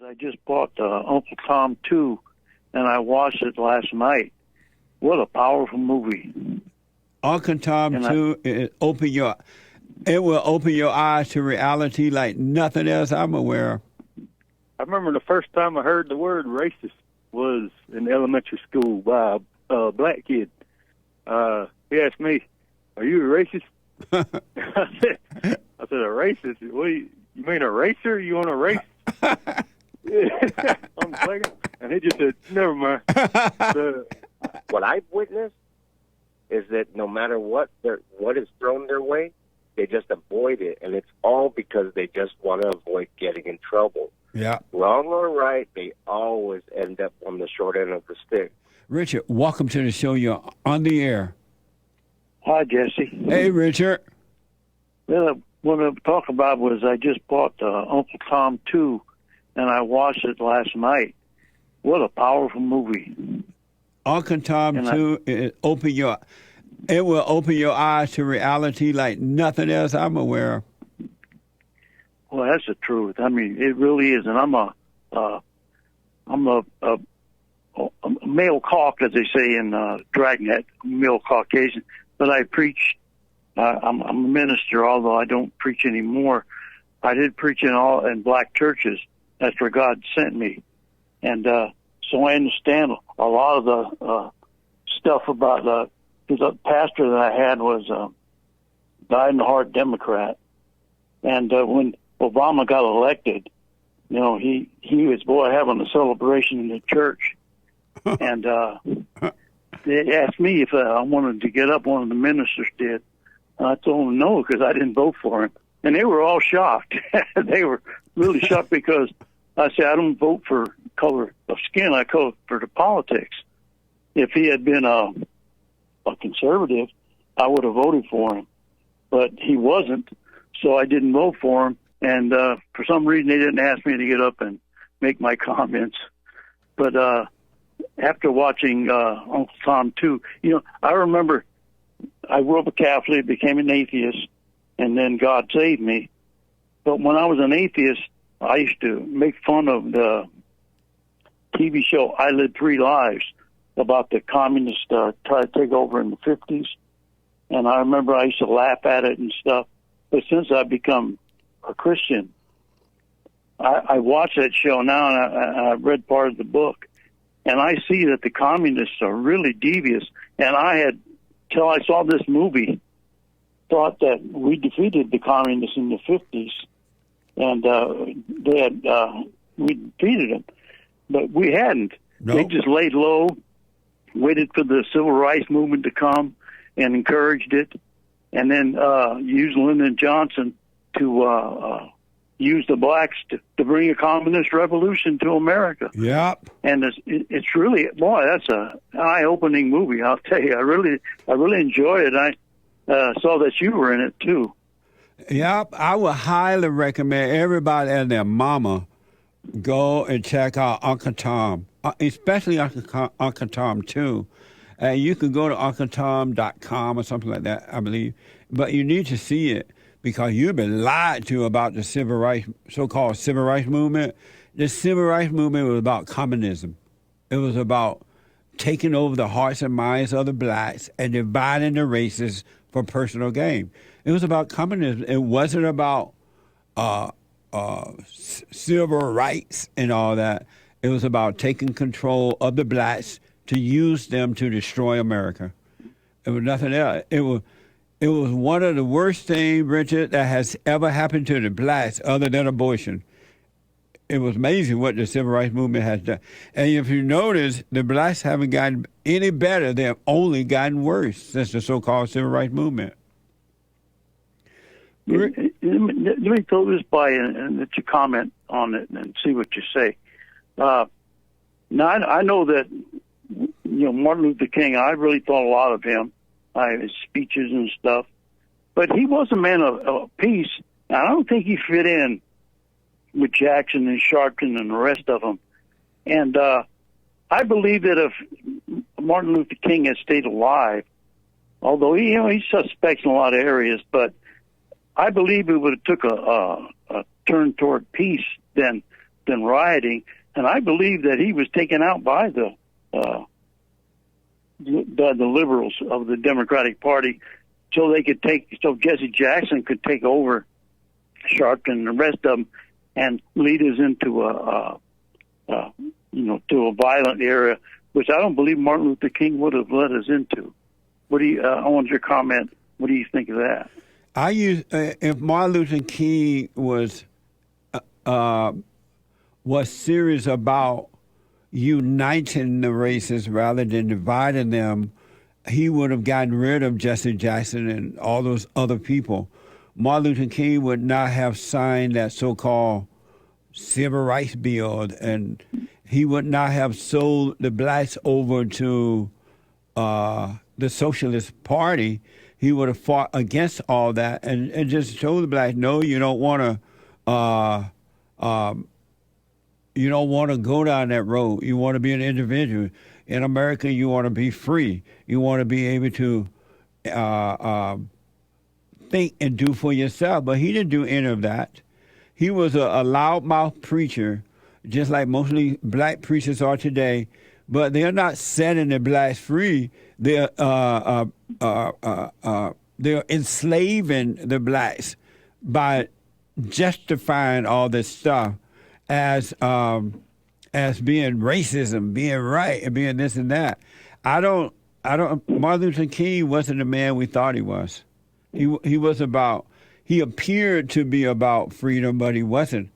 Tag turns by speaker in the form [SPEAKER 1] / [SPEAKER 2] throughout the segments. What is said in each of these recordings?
[SPEAKER 1] I just bought Uncle Tom 2, and I watched it last night. What a powerful movie.
[SPEAKER 2] Uncle Tom
[SPEAKER 1] And
[SPEAKER 2] 2, it will open your eyes to reality like nothing else I'm aware of.
[SPEAKER 3] I remember the first time I heard the word racist was in elementary school by a black kid. He asked me, "Are you a racist?" I said, "A racist? What you mean a racer? You want a race?" I'm thinking, and he just said, "Never mind."
[SPEAKER 4] What I've witnessed is that no matter what is thrown their way, they just avoid it, and it's all because they just want to avoid getting in trouble.
[SPEAKER 2] Yeah.
[SPEAKER 4] Wrong or right, they always end up on the short end of the stick.
[SPEAKER 2] Richard, welcome to the show. You're on the air.
[SPEAKER 1] Hi, Jesse.
[SPEAKER 2] Hey, Richard.
[SPEAKER 1] Well, what I'm talking about was I just bought Uncle Tom 2, and I watched it last night. What a powerful movie.
[SPEAKER 2] Uncle Tom 2, it will open your eyes to reality like nothing else I'm aware of.
[SPEAKER 1] Well, that's the truth. I mean, it really is. And I'm a male cauc, as they say in Dragnet, male Caucasian. But I preach. I'm a minister, although I don't preach anymore. I did preach in black churches. That's where God sent me, and so I understand a lot of the stuff about. Because the pastor that I had was dyed-in-the-heart Democrat, and when Obama got elected, you know, he was having a celebration in the church, and they asked me if I wanted to get up. One of the ministers did. I told them no because I didn't vote for him, and they were all shocked. They were really shocked because I said I don't vote for color of skin. I vote for the politics. If he had been a conservative, I would have voted for him, but he wasn't, so I didn't vote for him. And for some reason, they didn't ask me to get up and make my comments. But after watching Uncle Tom 2, you know, I remember I grew up a Catholic, became an atheist, and then God saved me. But when I was an atheist, I used to make fun of the TV show I Lived 3 Lives about the communists try to take over in the 50s. And I remember I used to laugh at it and stuff. But since I've become a Christian, I watch that show now, and I've read part of the book. And I see that the communists are really devious. And I had, till I saw this movie, thought that we defeated the communists in the 50s. And we defeated them. But we hadn't.
[SPEAKER 2] No.
[SPEAKER 1] They just laid low, waited for the civil rights movement to come and encouraged it, and then used Lyndon Johnson to use the blacks to bring a communist revolution to America.
[SPEAKER 2] Yep.
[SPEAKER 1] And it's really, boy, that's an eye-opening movie, I'll tell you. I really enjoyed it. I saw that you were in it, too.
[SPEAKER 2] Yep. I would highly recommend everybody and their mama go and check out Uncle Tom, especially Uncle Tom 2. You can go to uncletom.com or something like that, I believe. But you need to see it because you've been lied to about the so-called civil rights movement. The civil rights movement was about communism. It was about taking over the hearts and minds of the blacks and dividing the races for personal gain. It was about communism. It wasn't about civil rights and all that. It was about taking control of the blacks to use them to destroy America. It was nothing else. It was one of the worst things, Richard, that has ever happened to the blacks other than abortion. It was amazing what the civil rights movement has done. And if you notice, the blacks haven't gotten any better. They have only gotten worse since the so-called civil rights movement.
[SPEAKER 1] Let me throw this by and let you comment on it and see what you say. Now, I know that, you know, Martin Luther King, I really thought a lot of him, his speeches and stuff, but he was a man of peace. I don't think he fit in with Jackson and Sharpton and the rest of them. And I believe that if Martin Luther King had stayed alive, although he's suspect in a lot of areas, but I believe it would have took a turn toward peace then and rioting, and I believe that he was taken out by the liberals of the Democratic Party, so Jesse Jackson could take over Sharpton and the rest of them and lead us into to a violent era, which I don't believe Martin Luther King would have led us into. I want your comment. What do you think of that?
[SPEAKER 2] If Martin Luther King was serious about uniting the races rather than dividing them, he would have gotten rid of Jesse Jackson and all those other people. Martin Luther King would not have signed that so-called civil rights bill, and he would not have sold the blacks over to the Socialist Party. He would have fought against all that and just told the blacks, no, you don't want to go down that road. You want to be an individual. In America, you want to be free. You want to be able to think and do for yourself. But he didn't do any of that. He was a loudmouth preacher, just like mostly black preachers are today. But they're not setting the blacks free. They're enslaving the blacks by justifying all this stuff as being racism, being right, and being this and that. Martin Luther King wasn't the man we thought he was. He appeared to be about freedom, but he wasn't.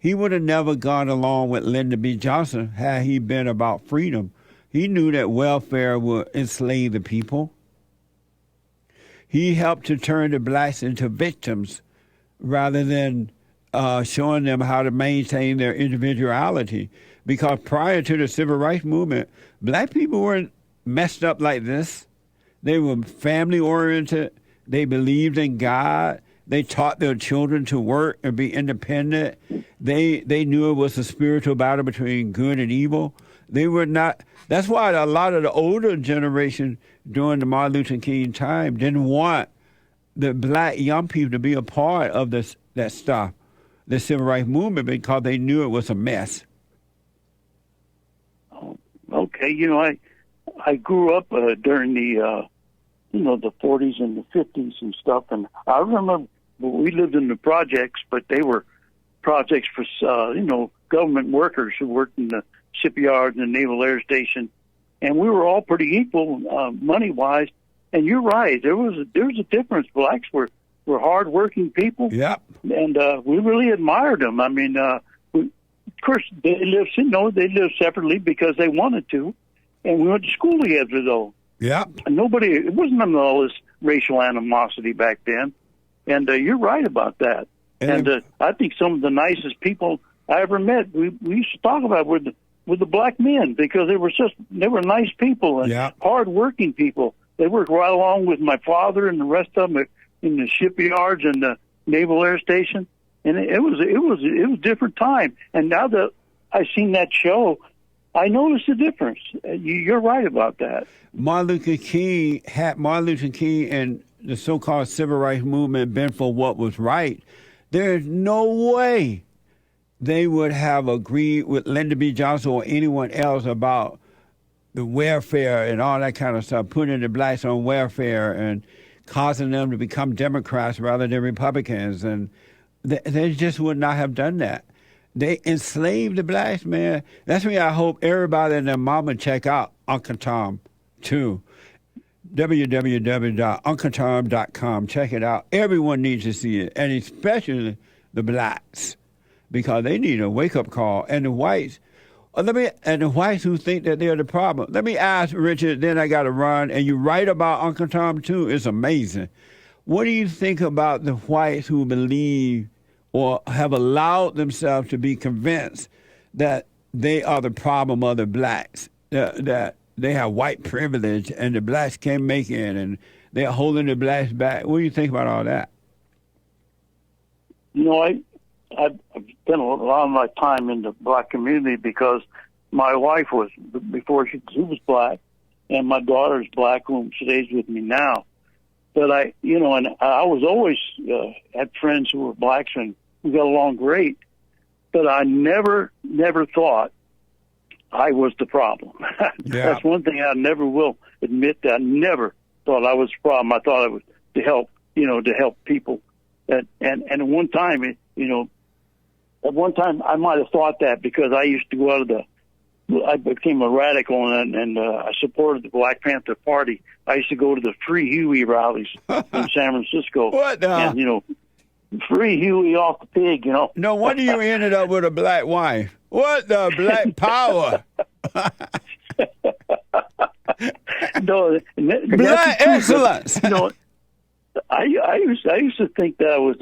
[SPEAKER 2] He would have never gone along with Lyndon B. Johnson had he been about freedom. He knew that welfare would enslave the people. He helped to turn the blacks into victims rather than showing them how to maintain their individuality. Because prior to the civil rights movement, black people weren't messed up like this. They were family-oriented. They believed in God. They taught their children to work and be independent. They knew it was a spiritual battle between good and evil. They were not. That's why a lot of the older generation during the Martin Luther King time didn't want the black young people to be a part of that stuff, the civil rights movement, because they knew it was a mess.
[SPEAKER 1] Okay, I grew up during the the 40s and the 50s and stuff, and I remember we lived in the projects, but they were projects for government workers who worked in the shipyard and the Naval Air Station, and we were all pretty equal money wise. And you're right, there was a difference. Blacks were hard-working people.
[SPEAKER 2] Yep.
[SPEAKER 1] And we really admired them. I mean, of course, they lived separately because they wanted to, and we went to school together, though.
[SPEAKER 2] Yeah.
[SPEAKER 1] It wasn't all this racial animosity back then. And you're right about that. And I think some of the nicest people I ever met, we used to talk about with the black men, because they were nice people and hard-working people. They worked right along with my father and the rest of them in the shipyards and the Naval Air Station. And it was a different time. And now that I've seen that show, I noticed the difference. You're right about that. Martin Luther King
[SPEAKER 2] and the so-called civil rights movement been for what was right, there's no way they would have agreed with Lyndon B. Johnson or anyone else about the welfare and all that kind of stuff, putting the blacks on welfare and causing them to become Democrats rather than Republicans. And they just would not have done that. They enslaved the blacks, man. That's why I hope everybody and their mama check out Uncle Tom, too. www.uncletom.com. Check it out. Everyone needs to see it, and especially the blacks, because they need a wake-up call. And the whites, the whites who think that they're the problem. Let me ask, Richard, then I got to run, and you write about Uncle Tom, too. It's amazing. What do you think about the whites who believe or have allowed themselves to be convinced that they are the problem of the blacks, that they have white privilege and the blacks can't make it and they're holding the blacks back? What do you think about all that?
[SPEAKER 1] I've spent a lot of my time in the black community because my wife was, before she was black, and my daughter's black, whom stays with me now. But I was always had friends who were blacks, and we got along great. but I never thought I was the problem.
[SPEAKER 2] Yeah.
[SPEAKER 1] That's one thing I never will admit, that I never thought I was the problem. I thought I was to help people. And at one time, at one time I might have thought that because I used to go out of I became a radical and I supported the Black Panther Party. I used to go to the Free Huey rallies in San Francisco.
[SPEAKER 2] What the?
[SPEAKER 1] And, free Huey off the pig,
[SPEAKER 2] No wonder you ended up with a black wife. What the black power?
[SPEAKER 1] No,
[SPEAKER 2] black excellence.
[SPEAKER 1] I used to think that was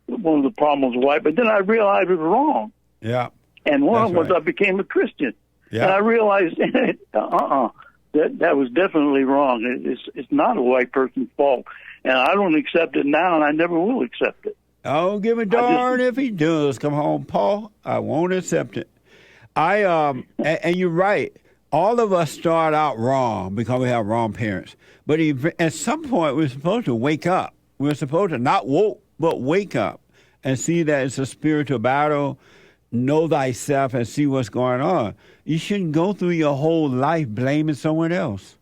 [SPEAKER 1] one of the problems with white, but then I realized it was wrong.
[SPEAKER 2] Yeah.
[SPEAKER 1] And one of them was
[SPEAKER 2] right.
[SPEAKER 1] I became a Christian.
[SPEAKER 2] Yeah.
[SPEAKER 1] And I realized that was definitely wrong. It's not a white person's fault. And I don't accept it now, and I never will accept it.
[SPEAKER 2] I don't give a darn if he does come home, Paul. I won't accept it. And you're right. All of us start out wrong because we have wrong parents. But at some point, we're supposed to wake up. We're supposed to not woke, but wake up and see that it's a spiritual battle. Know thyself and see what's going on. You shouldn't go through your whole life blaming someone else.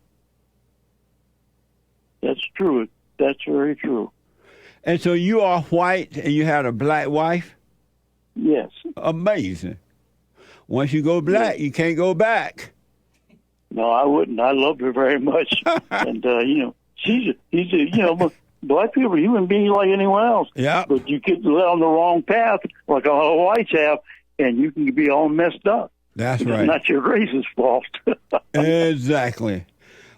[SPEAKER 1] That's true. That's very true.
[SPEAKER 2] And so you are white and you had a black wife?
[SPEAKER 1] Yes.
[SPEAKER 2] Amazing. Once you go black, you can't go back.
[SPEAKER 1] No, I wouldn't. I loved her very much. And, black people are human beings like anyone else.
[SPEAKER 2] Yeah.
[SPEAKER 1] But you get led on the wrong path, like a lot of whites have, and you can be all messed up.
[SPEAKER 2] That's
[SPEAKER 1] It's
[SPEAKER 2] right.
[SPEAKER 1] not your race's fault.
[SPEAKER 2] Exactly.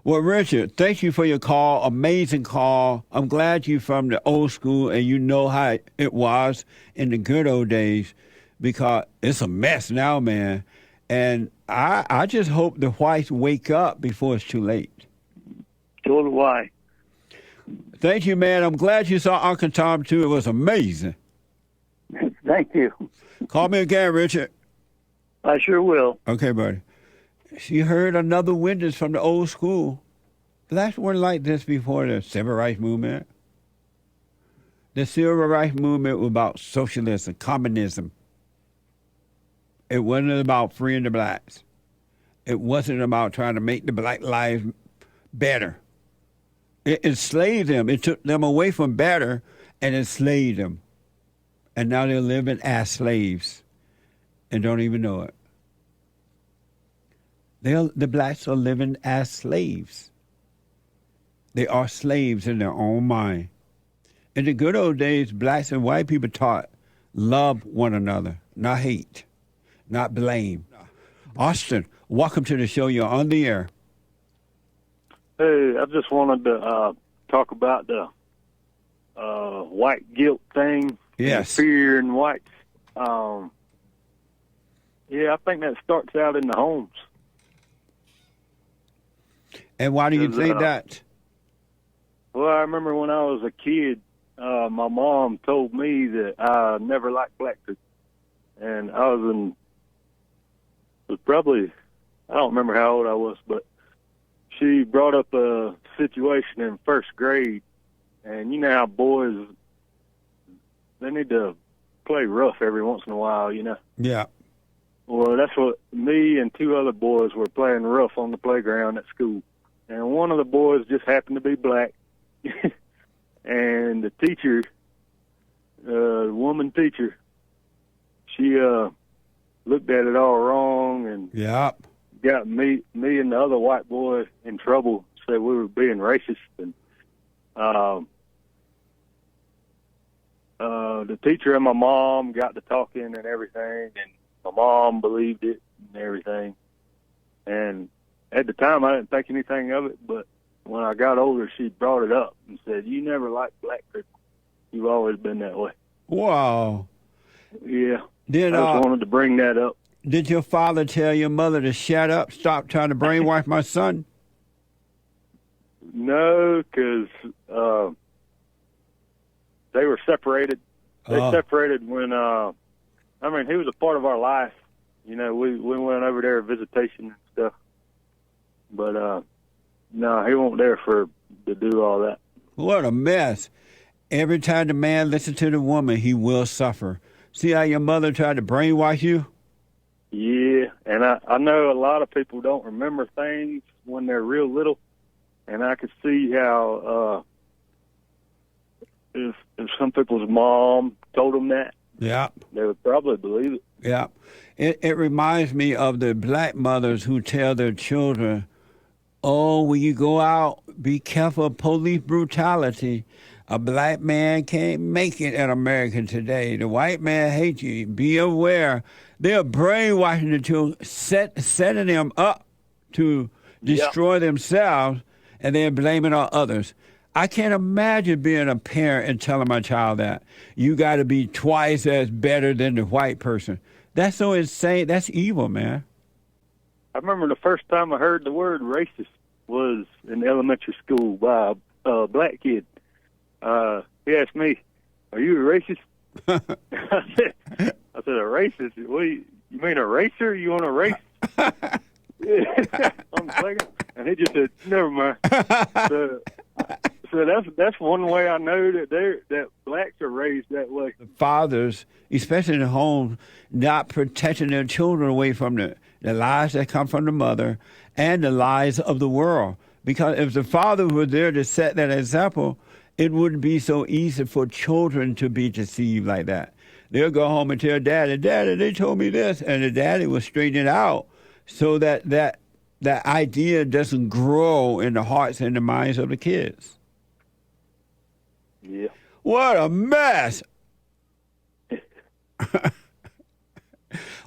[SPEAKER 2] Well, Richard, thank you for your call. Amazing call. I'm glad you're from the old school and you know how it was in the good old days, because it's a mess now, man. And I just hope the whites wake up before it's too late.
[SPEAKER 1] So do I.
[SPEAKER 2] Thank you, man. I'm glad you saw Uncle Tom, too. It was amazing.
[SPEAKER 1] Thank you.
[SPEAKER 2] Call me again, Richard.
[SPEAKER 1] I sure will.
[SPEAKER 2] Okay, buddy. She heard another witness from the old school. Blacks weren't like this before the Civil Rights Movement. The Civil Rights Movement was about socialism, communism. It wasn't about freeing the blacks. It wasn't about trying to make the black lives better. It enslaved them. It took them away from better and enslaved them. And now they're living as slaves and don't even know it. The blacks are living as slaves. They are slaves in their own mind. In the good old days, blacks and white people taught love one another, not hate, not blame. Austin, welcome to the show. You're on the air.
[SPEAKER 3] Hey, I just wanted to talk about the white guilt thing.
[SPEAKER 2] Yes.
[SPEAKER 3] Fear in whites. Yeah, I think that starts out in the homes.
[SPEAKER 2] And why do you think that?
[SPEAKER 3] Well, I remember when I was a kid, my mom told me that I never liked black people. And I was probably, I don't remember how old I was, but she brought up a situation in first grade. And you know how boys, they need to play rough every once in a while, you know?
[SPEAKER 2] Yeah.
[SPEAKER 3] Well, that's what me and two other boys were playing rough on the playground at school. And one of the boys just happened to be black. And the teacher, the woman teacher, she looked at it all wrong and got me and the other white boy in trouble, said we were being racist. And the teacher and my mom got to talking and everything, and my mom believed it and everything. And at the time, I didn't think anything of it, but when I got older, she brought it up and said, "You never liked black people. You've always been that way."
[SPEAKER 2] Wow.
[SPEAKER 3] Yeah.
[SPEAKER 2] I
[SPEAKER 3] just wanted to bring that up.
[SPEAKER 2] Did your father tell your mother to shut up, stop trying to brainwash my son?
[SPEAKER 3] No, because they were separated. They separated when, he was a part of our life. You know, we went over there visitation and stuff. But, no, he wasn't there to do all that.
[SPEAKER 2] What a mess. Every time the man listens to the woman, he will suffer. See how your mother tried to brainwash you?
[SPEAKER 3] Yeah, and I know a lot of people don't remember things when they're real little, and I could see how if some people's mom told them that,
[SPEAKER 2] Yeah.
[SPEAKER 3] they would probably believe it.
[SPEAKER 2] Yeah. It reminds me of the black mothers who tell their children, oh, when you go out, be careful of police brutality. A black man can't make it in America today. The white man hates you. Be aware. They're brainwashing the children, setting them up to destroy themselves, and then blaming on others. I can't imagine being a parent and telling my child that. You got to be twice as better than the white person. That's so insane. That's evil, man.
[SPEAKER 3] I remember the first time I heard the word racist was in elementary school by a black kid. He asked me, "Are you a racist?" I said, "A racist? What? You mean a racer? You want a race?" On the playground, and he just said, "Never mind." So that's one way I know that blacks are raised that way.
[SPEAKER 2] The fathers, especially in the home, not protecting their children away from the lies that come from the mother and the lies of the world. Because if the father were there to set that example, it wouldn't be so easy for children to be deceived like that. They'll go home and tell daddy, they told me this, and the daddy will straighten it out so that idea doesn't grow in the hearts and the minds of the kids.
[SPEAKER 3] Yeah.
[SPEAKER 2] What a mess.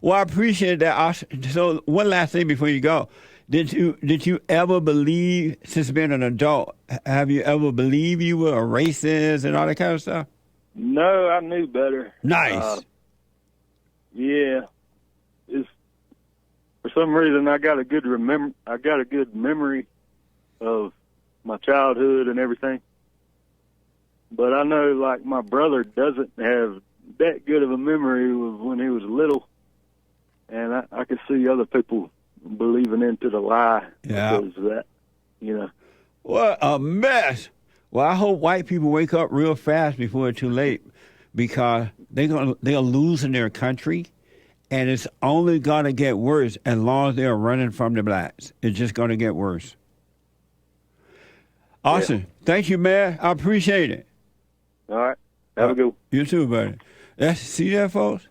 [SPEAKER 2] Well, I appreciate that. So one last thing before you go. Did you ever believe, since being an adult, have you ever believed you were a racist and all that kind of stuff?
[SPEAKER 3] No, I knew better.
[SPEAKER 2] Nice.
[SPEAKER 3] Yeah. For some reason, I got a good memory of my childhood and everything. But I know, like, my brother doesn't have that good of a memory of when he was little, and I could see other people believing into the lie because of that, you know.
[SPEAKER 2] What a mess. Well, I hope white people wake up real fast before it's too late, because they're losing their country, and it's only going to get worse as long as they're running from the blacks. It's just going to get worse. Awesome. Yeah. Thank you, man. I appreciate it.
[SPEAKER 3] All right. Have a good one.
[SPEAKER 2] You too, buddy. See that, folks?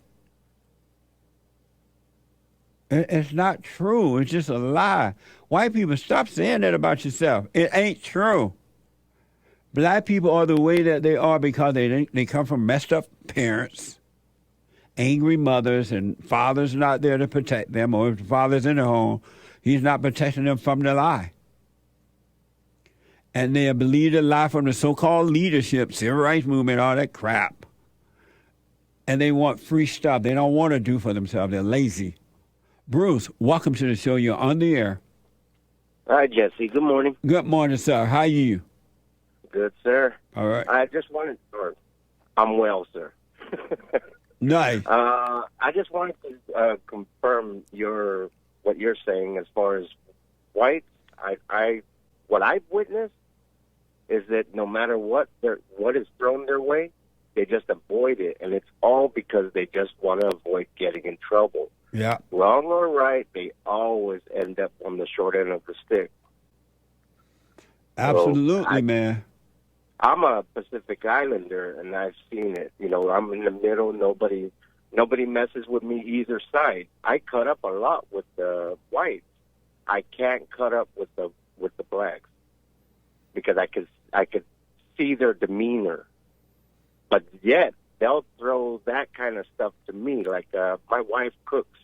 [SPEAKER 2] It's not true. It's just a lie. White people, stop saying that about yourself. It ain't true. Black people are the way that they are because they come from messed up parents, angry mothers, and fathers not there to protect them, or if the father's in the home, he's not protecting them from the lie. And they believe the lie from the so-called leadership, civil rights movement, all that crap. And they want free stuff. They don't want to do for themselves. They're lazy. Bruce, welcome to the show. You're on the air.
[SPEAKER 4] Hi, Jesse. Good morning.
[SPEAKER 2] Good morning, sir. How are you?
[SPEAKER 4] Good, sir.
[SPEAKER 2] All right.
[SPEAKER 4] I just wanted to... I'm well, sir.
[SPEAKER 2] Nice.
[SPEAKER 4] I just wanted to confirm what you're saying as far as whites. What I've witnessed is that no matter what is thrown their way, they just avoid it, and it's all because they just want to avoid getting in trouble.
[SPEAKER 2] Yeah.
[SPEAKER 4] Wrong or right, they always end up on the short end of the stick.
[SPEAKER 2] Absolutely, man.
[SPEAKER 4] I'm a Pacific Islander, and I've seen it. You know, I'm in the middle. Nobody messes with me either side. I cut up a lot with the whites. I can't cut up with the blacks because I could see their demeanor. But yet they'll throw that kind of stuff to me. Like my wife cooks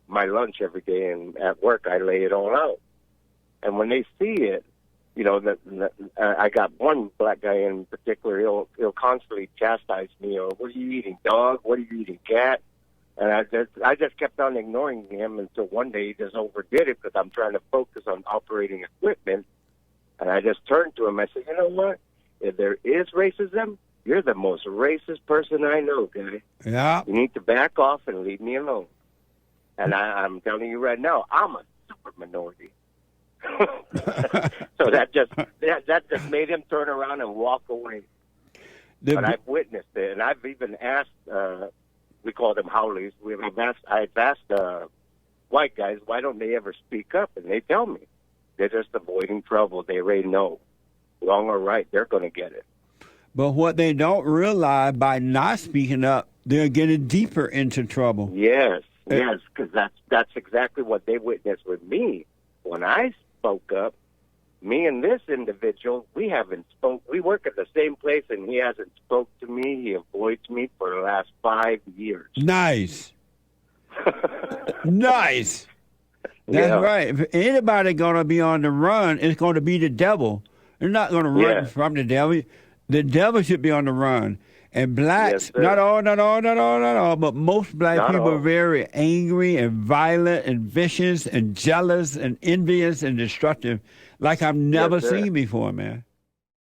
[SPEAKER 4] my lunch every day, and at work I lay it all out. And when they see it, you know, I got one black guy in particular. He'll constantly chastise me. Or, what are you eating, dog? What are you eating, cat? And I just kept on ignoring him until one day he just overdid it because I'm trying to focus on operating equipment. And I just turned to him. I said, you know what? If there is racism, you're the most racist person I know, guy.
[SPEAKER 2] Yeah.
[SPEAKER 4] You need to back off and leave me alone. And I'm telling you right now, I'm a super minority. So that just made him turn around and walk away. But I've witnessed it, and I've even asked we call them howlies. I've asked white guys, why don't they ever speak up? And they tell me they're just avoiding trouble. They already know, wrong or right, they're going to get it.
[SPEAKER 2] But what they don't realize, by not speaking up, they're getting deeper into trouble.
[SPEAKER 4] Yes, because that's exactly what they witnessed with me. When I spoke up, me and this individual, we haven't spoke. We work at the same place, and he hasn't spoke to me. He avoids me for the last 5 years.
[SPEAKER 2] Nice. Nice. That's right. If anybody going to be on the run, it's going to be the devil. They're not going to run from the devil. The devil should be on the run. And blacks, not all, but most black people are very angry and violent and vicious and jealous and envious and destructive like I've never seen before, man.